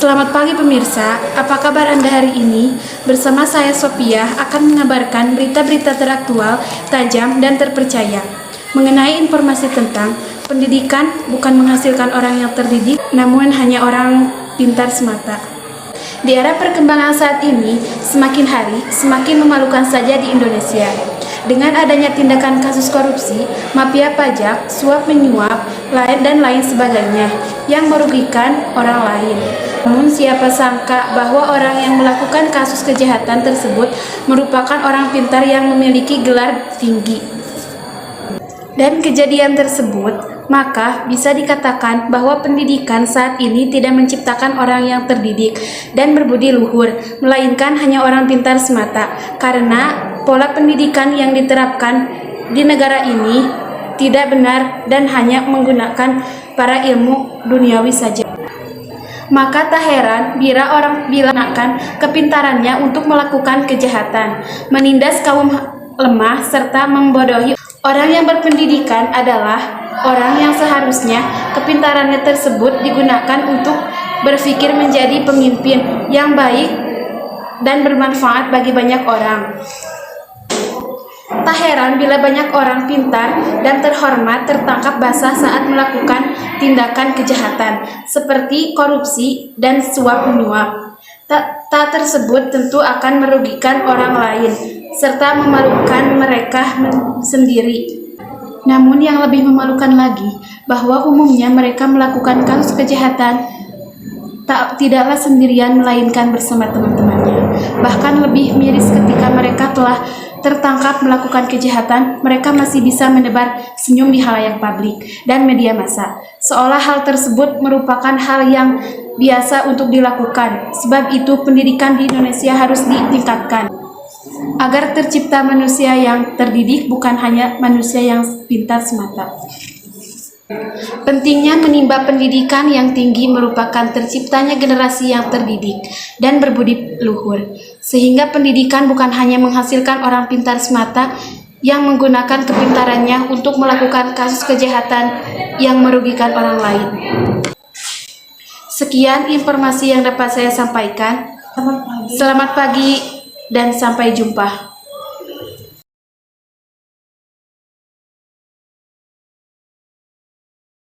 Selamat pagi pemirsa, apa kabar Anda hari ini? Bersama saya Sophia akan mengabarkan berita-berita teraktual, tajam, dan terpercaya mengenai informasi tentang pendidikan bukan menghasilkan orang yang terdidik, namun hanya orang pintar semata. Di era perkembangan saat ini, semakin hari semakin memalukan saja di Indonesia. Dengan adanya tindakan kasus korupsi, mafia pajak, suap menyuap, dan lain sebagainya yang merugikan orang lain. Namun siapa sangka bahwa orang yang melakukan kasus kejahatan tersebut merupakan orang pintar yang memiliki gelar tinggi. Dan kejadian tersebut, maka bisa dikatakan bahwa pendidikan saat ini tidak menciptakan orang yang terdidik dan berbudi luhur, melainkan hanya orang pintar semata, karena pola pendidikan yang diterapkan di negara ini tidak benar dan hanya menggunakan para ilmu duniawi saja. Maka tak heran bila orang gunakan kepintarannya untuk melakukan kejahatan, menindas kaum lemah serta membodohi. Orang yang berpendidikan adalah orang yang seharusnya kepintarannya tersebut digunakan untuk berpikir menjadi pemimpin yang baik dan bermanfaat bagi banyak orang. Tak heran bila banyak orang pintar dan terhormat tertangkap basah saat melakukan tindakan kejahatan seperti korupsi dan suap menyuap. Tak tersebut tentu akan merugikan orang lain serta memalukan mereka sendiri. Namun yang lebih memalukan lagi bahwa umumnya mereka melakukan kasus kejahatan tidaklah sendirian melainkan bersama teman-temannya. Bahkan lebih miris ketika mereka telah tertangkap melakukan kejahatan, mereka masih bisa menebar senyum di halayak publik dan media massa, seolah hal tersebut merupakan hal yang biasa untuk dilakukan. Sebab itu pendidikan di Indonesia harus ditingkatkan agar tercipta manusia yang terdidik, bukan hanya manusia yang pintar semata. Pentingnya menimba pendidikan yang tinggi merupakan terciptanya generasi yang terdidik dan berbudi luhur, sehingga pendidikan bukan hanya menghasilkan orang pintar semata yang menggunakan kepintarannya untuk melakukan kasus kejahatan yang merugikan orang lain. Sekian informasi yang dapat saya sampaikan. Selamat pagi dan sampai jumpa.